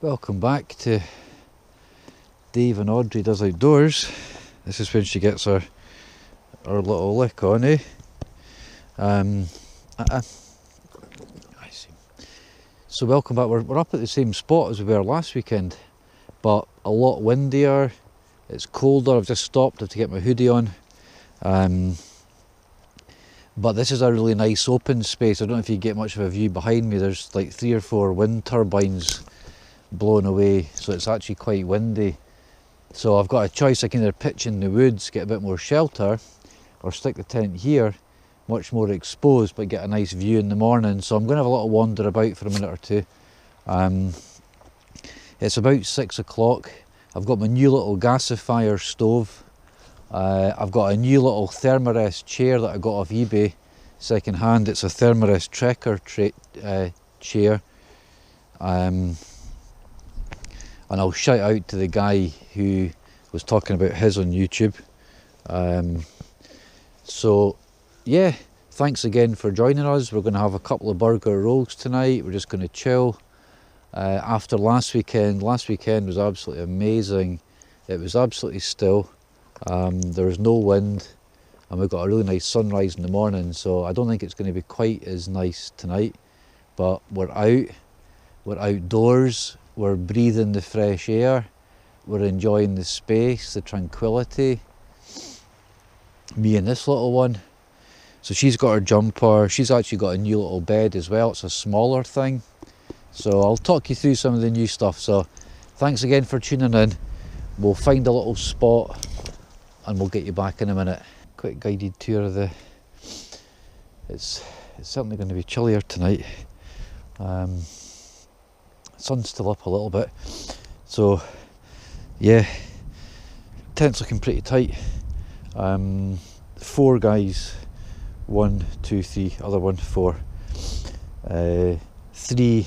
Welcome back to Dave and Audrey Does Outdoors. This is when she gets her little lick on, eh? I see. So welcome back. We're up at the same spot as we were last weekend, but a lot windier. It's colder. I've just stopped. I have to get my hoodie on. But this is a really nice open space. I don't know if you get much of a view behind me. There's like 3 or 4 wind turbines blowing away, so it's actually quite windy. So I've got a choice. I can either pitch in the woods, get a bit more shelter, or stick the tent here, much more exposed, but get a nice view in the morning. So I'm going to have a little wander about for a minute or two. It's about 6 o'clock. I've got my new little gasifier stove. I've got a new little Thermarest chair that I got off eBay second hand. It's a Thermarest Trekker chair. And I'll shout out to the guy who was talking about his on YouTube. So yeah, thanks again for joining us. We're going to have a couple of burger rolls tonight. We're just going to chill. After last weekend was absolutely amazing. It was absolutely still. There was no wind, and we've got a really nice sunrise in the morning, so I don't think it's going to be quite as nice tonight. But we're outdoors. We're breathing the fresh air, we're enjoying the space, the tranquility. Me and this little one. So she's got her jumper, she's actually got a new little bed as well. It's a smaller thing. So I'll talk you through some of the new stuff. So thanks again for tuning in. We'll find a little spot and we'll get you back in a minute. Quick guided tour of the... It's certainly going to be chillier tonight. Sun's still up a little bit, so yeah, tent's looking pretty tight. 4 guys, 1, 2, 3, other one, 4, 3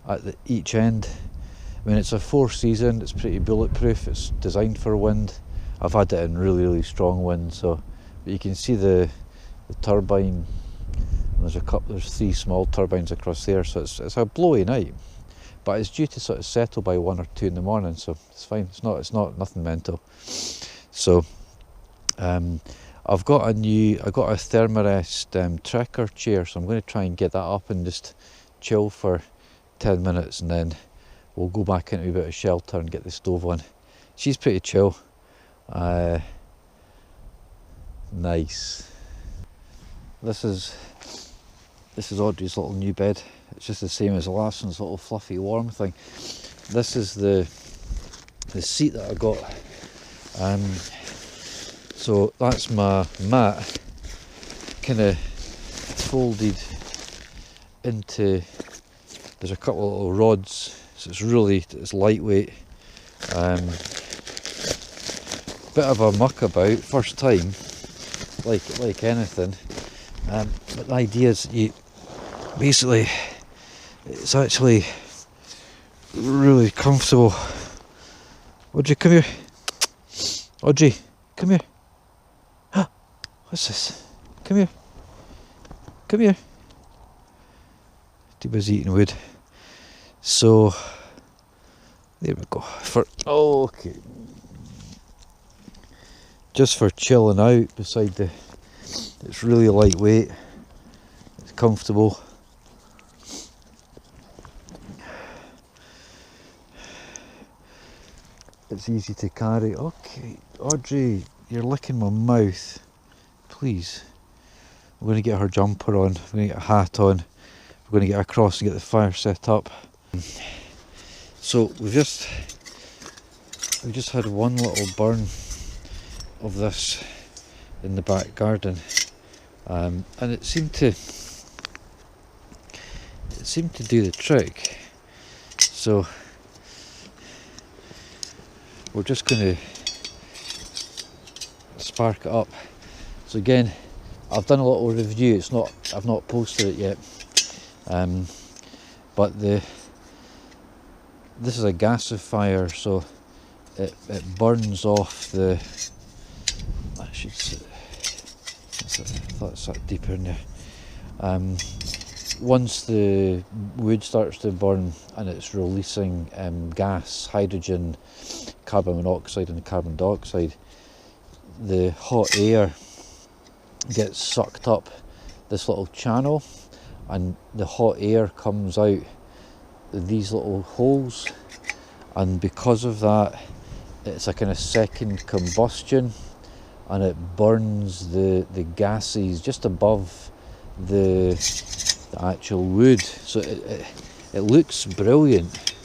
at each end. I mean, it's a 4-season, it's pretty bulletproof, it's designed for wind. I've had it in really strong wind, so but you can see the turbine. There's 3 small turbines across there, so it's a blowy night. But it's due to sort of settle by 1 or 2 in the morning, so it's fine. It's not nothing mental. So I've got a Thermarest Trekker chair, so I'm going to try and get that up and just chill for 10 minutes, and then we'll go back into a bit of shelter and get the stove on. She's pretty chill. Nice. This is Audrey's little new bed. It's just the same as the last one's little fluffy warm thing. This is the seat that I got. So that's my mat, kind of folded into. There's a couple of little rods, so it's lightweight. Bit of a muck about, first time, like anything. But the idea is basically, it's actually really comfortable. Audrey, come here. Audrey, come here. What's this? Come here. Come here. Too busy eating wood. So, there we go. Okay. Just for chilling out beside it's really lightweight. It's comfortable. It's easy to carry. Okay, Audrey, you're licking my mouth. Please. We're going to get her jumper on. We're going to get a hat on. We're going to get across and get the fire set up. So we've just had one little burn of this in the back garden, and it seemed to do the trick. So we're just going to spark it up. So again, I've done a little review. I've not posted it yet, but this is a gasifier, so it burns off the. I thought it's that deeper in there. once the wood starts to burn and it's releasing gas, hydrogen, carbon monoxide and carbon dioxide, the hot air gets sucked up this little channel, and the hot air comes out these little holes, and because of that it's a kind of second combustion, and it burns the gases just above the actual wood. So it looks brilliant,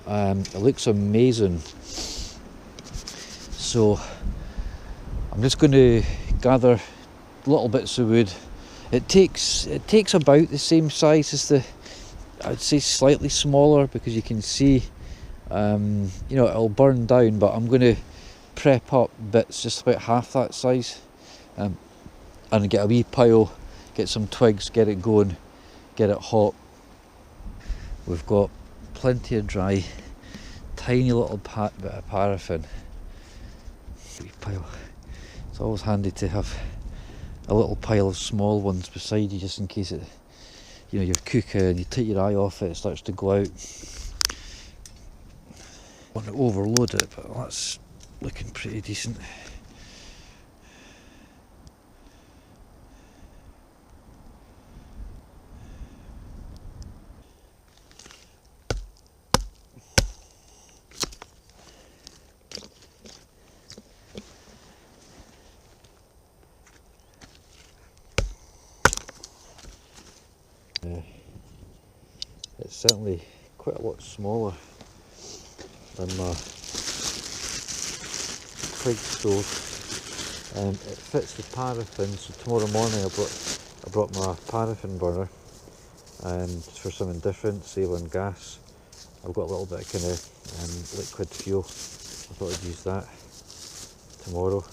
it looks amazing. So I'm just going to gather little bits of wood. It takes about the same size as the, I'd say slightly smaller, because you can see you know, it'll burn down, but I'm going to prep up bits just about half that size, and get a wee pile, get some twigs, get it going, get it hot. We've got plenty of dry, tiny little bit of paraffin. Wee pile. It's always handy to have a little pile of small ones beside you, just in case it, you know, you're cooking and you take your eye off it, it starts to go out. I want to overload it, but that's looking pretty decent. It's certainly quite a lot smaller than my twig stove. It fits the paraffin, so tomorrow morning I brought my paraffin burner, and for something different, saving gas. I've got a little bit of kind of liquid fuel. I thought I'd use that tomorrow.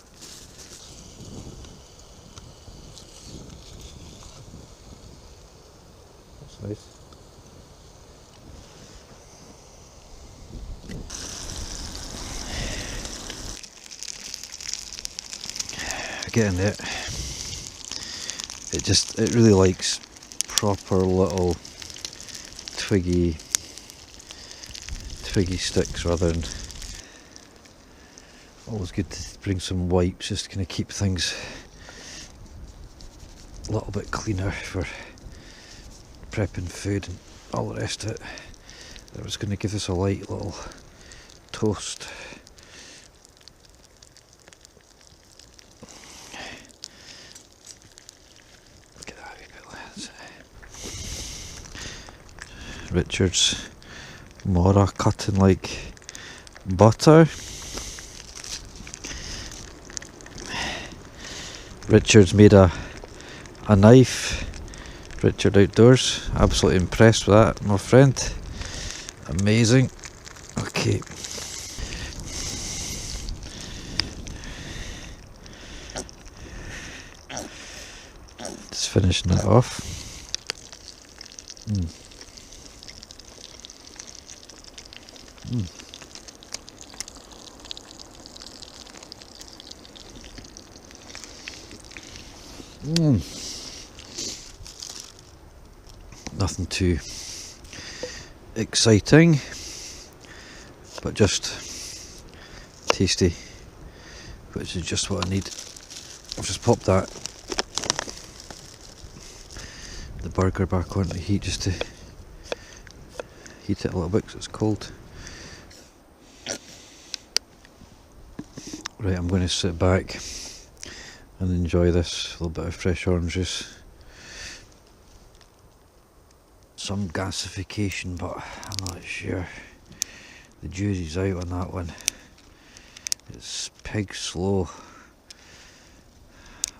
That's nice. Getting it. It really likes proper little twiggy sticks rather than. Always good to bring some wipes, just to kind of keep things a little bit cleaner for prepping food and all the rest of it. I was going to give this a light little toast. Richard's Mora cutting like butter. Richard's made a knife. Richard Outdoors, absolutely impressed with that, my friend. Amazing. Okay. Just finishing that off. Nothing too exciting, but just tasty, which is just what I need. I've just popped the burger back onto the heat just to heat it a little bit because it's cold. Right, I'm going to sit back and enjoy this little bit of fresh orange juice. Some gasification, but I'm not sure. The jury's out on that one. It's pig slow,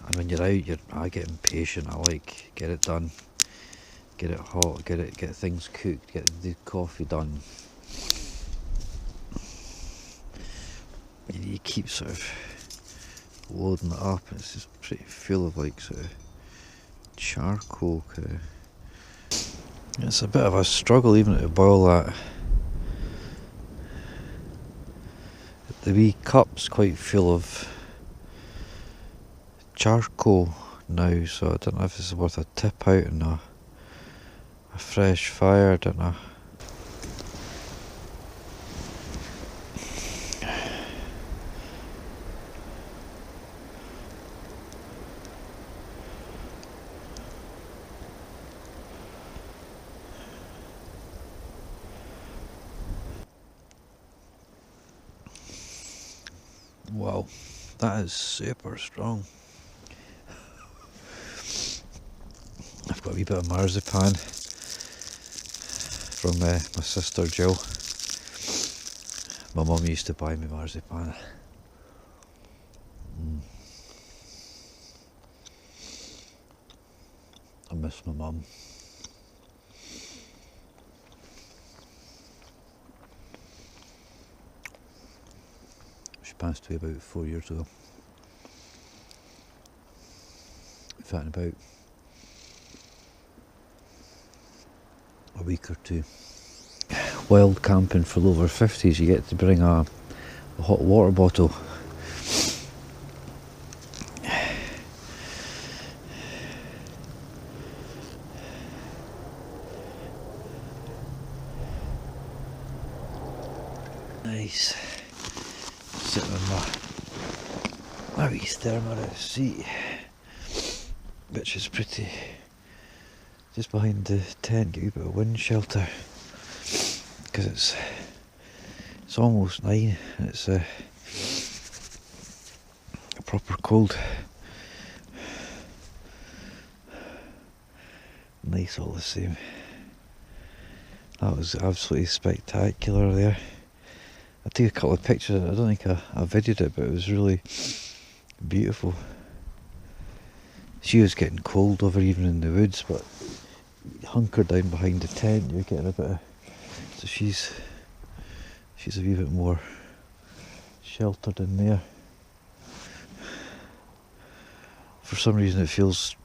and when you're out, I get impatient. I like get it done, get it hot, get things cooked, get the coffee done. You keep sort of loading it up. It's just pretty full of like sort of charcoal kind of. It's a bit of a struggle even to boil that. The wee cup's quite full of charcoal now, so I don't know if it's worth a tip out and a fresh fire, don't I? Wow, that is super strong. I've got a wee bit of marzipan from my sister Jill. My mum used to buy me marzipan. I miss my mum. She passed away about 4 years ago. In fact, in about a week or two. Wild camping for the over 50s, you get to bring a hot water bottle. Nice. Sitting on my wee Thermarest seat, which is pretty, just behind the tent, get a wee bit of wind shelter, because it's almost 9 and it's proper cold. Nice all the same. That was absolutely spectacular there. I took a couple of pictures. I don't think I videoed it, but it was really beautiful. She was getting cold over even in the woods, but hunkered down behind the tent, you're getting a bit of, so she's a wee bit more sheltered in there. For some reason it felt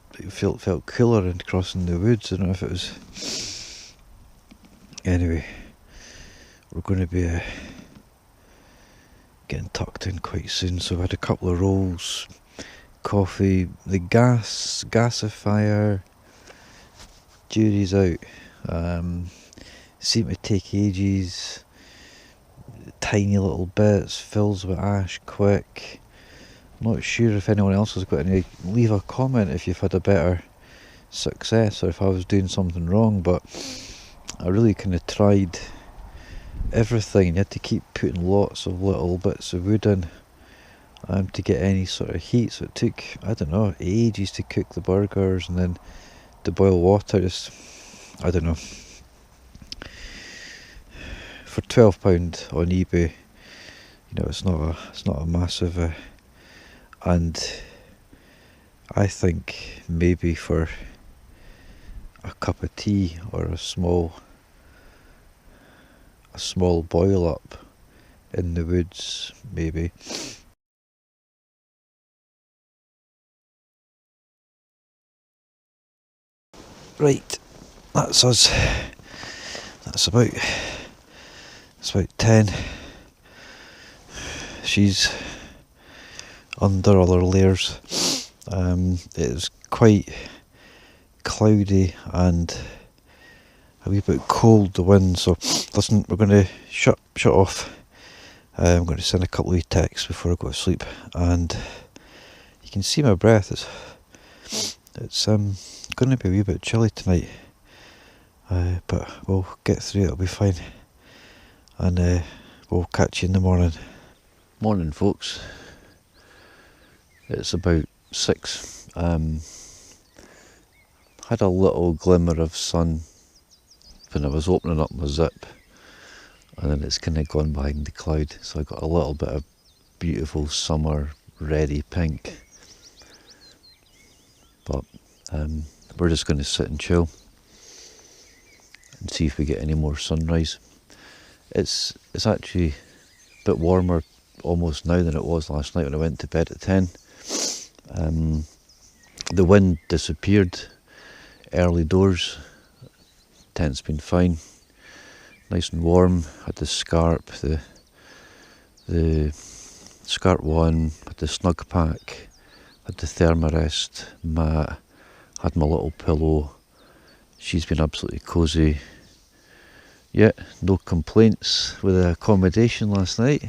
cooler in crossing the woods. I don't know if it was. Anyway, we're going to be getting tucked in quite soon, so I had a couple of rolls, coffee, the gasifier jury's out. Seemed to take ages, tiny little bits, fills with ash quick. I'm not sure if anyone else has got any. Leave a comment if you've had a better success or if I was doing something wrong, but I really kind of tried everything. You had to keep putting lots of little bits of wood in to get any sort of heat, so it took, I don't know, ages to cook the burgers, and then to boil water. Just, I don't know. For £12 on eBay, you know, it's not a massive, and I think maybe for a cup of tea or a small boil up in the woods, maybe. Right, that's us. That's about 10. She's under other layers. It was quite cloudy and a wee bit cold, the wind, so listen, we're going to shut off. I'm going to send a couple of texts before I go to sleep, and you can see my breath. It's going to be a wee bit chilly tonight, but we'll get through it, it'll be fine, and we'll catch you in the morning. Morning, folks. It's about 6. Had a little glimmer of sun when I was opening up my zip, and then it's kind of gone behind the cloud, so I got a little bit of beautiful summer ready pink. But we're just going to sit and chill and see if we get any more sunrise. It's actually a bit warmer almost now than it was last night when I went to bed at 10. The wind disappeared early doors. Tent's been fine, nice and warm. Had the Scarp, the Scarp 1, had the Snugpak, had the Thermarest mat, had my little pillow, she's been absolutely cosy. Yeah, no complaints with the accommodation last night.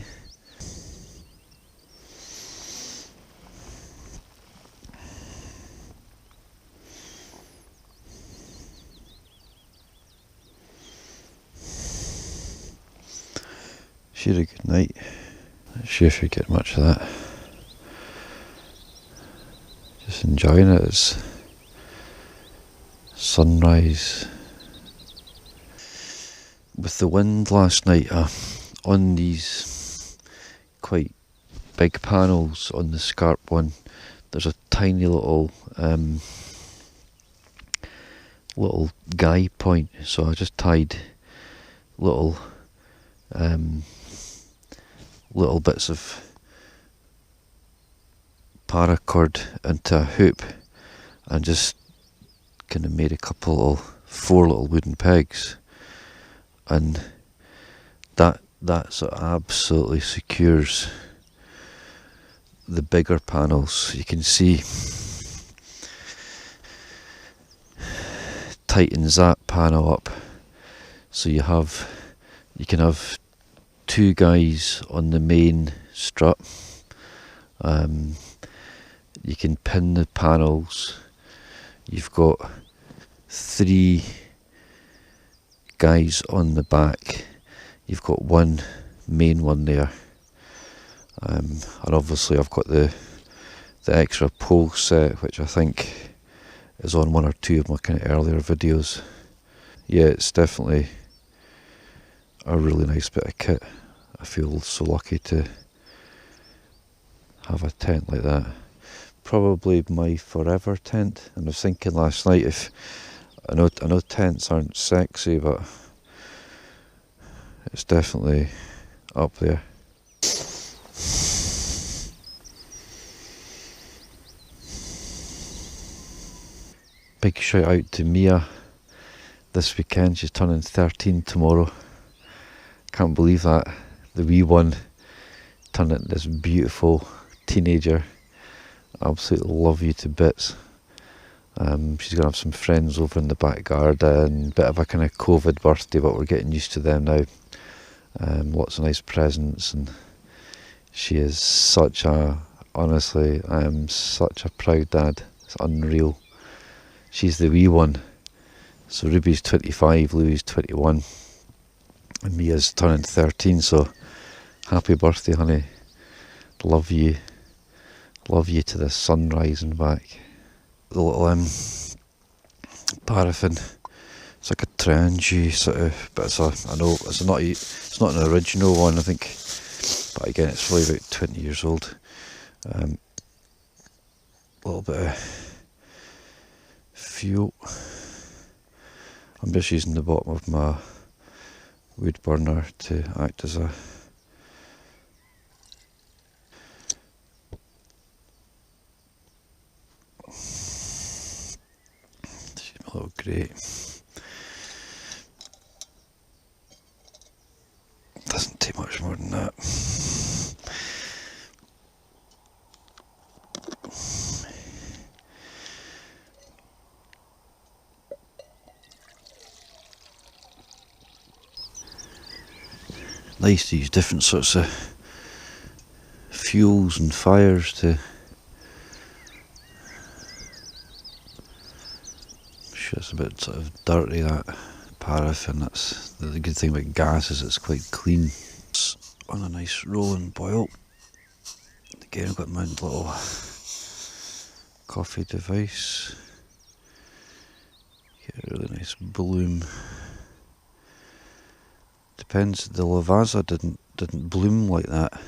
She had a good night. Not sure if you get much of that. Just enjoying it. It's sunrise. With the wind last night, on these quite big panels on the Scarp one, there's a tiny little guy point, so I just tied little bits of paracord into a hoop and just kind of made a four little wooden pegs, and that sort of absolutely secures the bigger panels. You can see tightens that panel up, so you can have two guys on the main strut. You can pin the panels. You've got three guys on the back. You've got one main one there, and obviously I've got the extra pole set, which I think is on one or two of my kind of earlier videos. Yeah, it's definitely a really nice bit of kit. I feel so lucky to have a tent like that. Probably my forever tent. And I was thinking last night, if I know tents aren't sexy, but it's definitely up there. Big shout out to Mia this weekend. She's turning 13 tomorrow. Can't believe that. The wee one turned into this beautiful teenager. Absolutely love you to bits. She's going to have some friends over in the back garden. Bit of a kind of COVID birthday, but we're getting used to them now. Lots of nice presents, and she is honestly, I am such a proud dad. It's unreal. She's the wee one. So Ruby's 25, Louie's 21, and Mia's turning 13, so happy birthday, honey. Love you. Love you to the sunrise and back. The little paraffin, it's like a trendy sort of, but I know it's not an original one, I think, but again it's probably about 20 years old. A little bit of fuel. I'm just using the bottom of my wood burner to act as a little grate. Doesn't take much more than that. Nice to use different sorts of fuels and fires to it's a bit sort of dirty, that paraffin. That's the good thing about gas, is it's quite clean. It's on a nice rolling boil. Again, I've got my little coffee device. Get a really nice bloom. Depends, the Lavazza didn't bloom like that.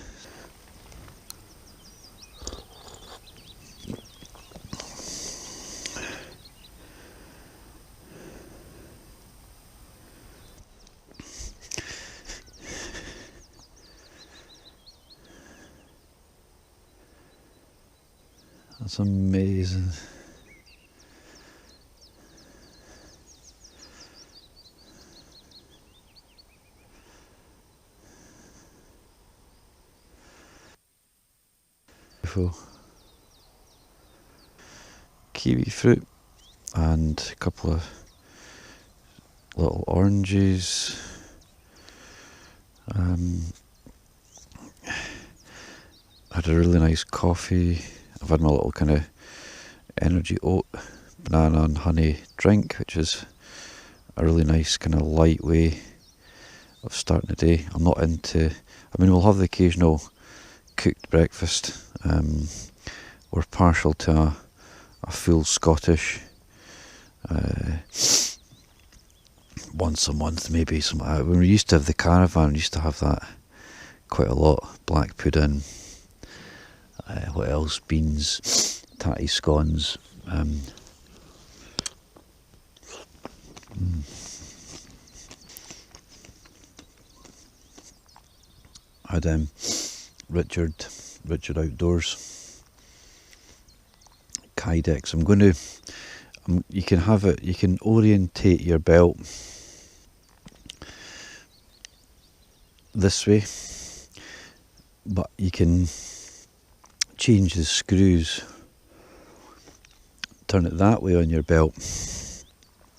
That's amazing. Beautiful. Kiwi fruit and a couple of little oranges. Had a really nice coffee. I've had my little kind of energy oat, banana and honey drink, which is a really nice kind of light way of starting the day. I'm not into, I mean, we'll have the occasional cooked breakfast. We're partial to a full Scottish, once a month maybe. When we used to have the caravan, we used to have that quite a lot. Black pudding, what else? Beans, tatty scones. I had Richard Outdoors Kydex. I'm going to, you can have it, you can orientate your belt this way, but you can change the screws, turn it that way on your belt,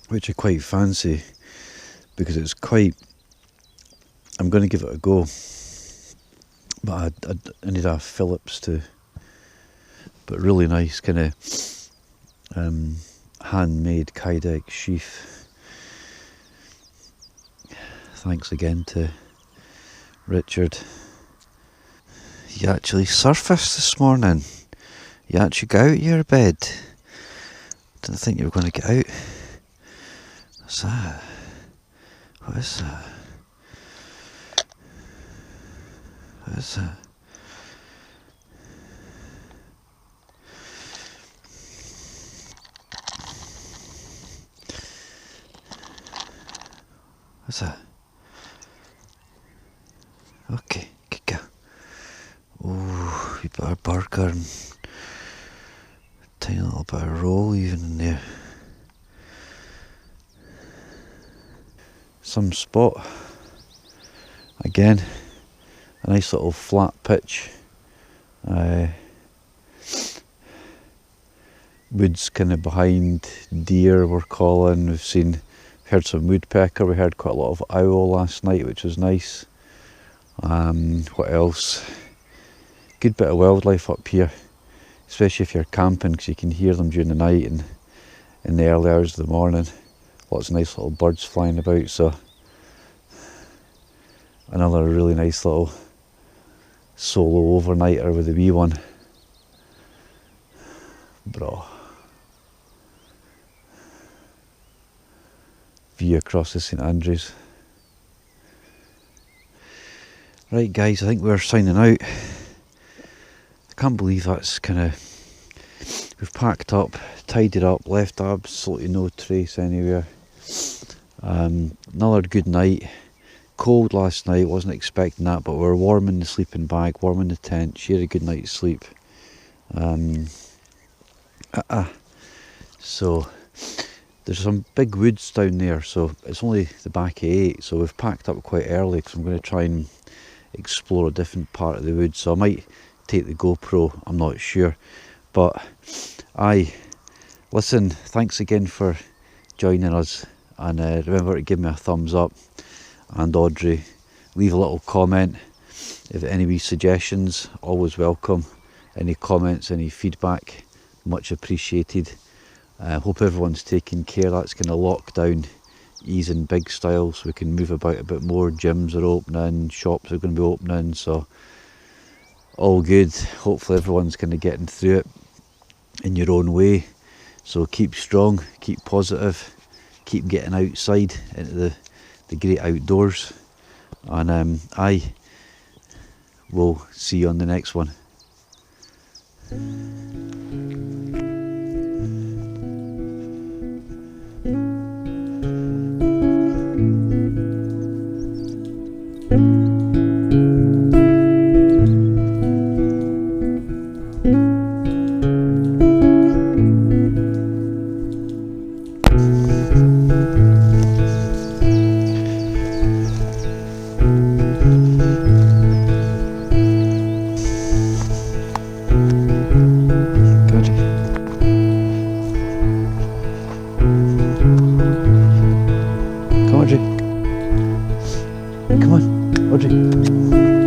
which I quite fancy because it's quite, I'm going to give it a go, but I need a Phillips to, but really nice kind of handmade Kydex sheath. Thanks again to Richard. You actually surfaced this morning. You actually got out of your bed. Didn't think you were going to get out. What's that? What is that? What is that? What's that? Okay, good girl. Oh, we got a burger and a tiny little bit of roll even in there. Some spot. Again, a nice little flat pitch. Woods kind of behind, deer we're calling. We've heard some woodpecker. We heard quite a lot of owl last night, which was nice. What else? Good bit of wildlife up here, especially if you're camping, because you can hear them during the night and in the early hours of the morning. Lots of nice little birds flying about, so another really nice little solo overnighter with a wee one. Bro. View across the St Andrews. Right guys, I think we're signing out. I can't believe that's we've packed up, tidied up, left absolutely no trace anywhere. Another good night. Cold last night, wasn't expecting that, but we were warm in the sleeping bag, warm in the tent, she had a good night's sleep. So there's some big woods down there, so it's only the back of 8, so we've packed up quite early because I'm going to try and explore a different part of the woods, so I might take the GoPro, I'm not sure. But listen, thanks again for joining us, and remember to give me a thumbs up, and Audrey, leave a little comment if any wee suggestions, always welcome. Any comments, any feedback, much appreciated. Hope everyone's taking care. That's kind of lockdown easing big style, so we can move about a bit more. Gyms are opening, shops are going to be opening, so all good. Hopefully everyone's kind of getting through it in your own way. So keep strong, keep positive, keep getting outside into the great outdoors, and I will see you on the next one. Good. Come on, Audrey.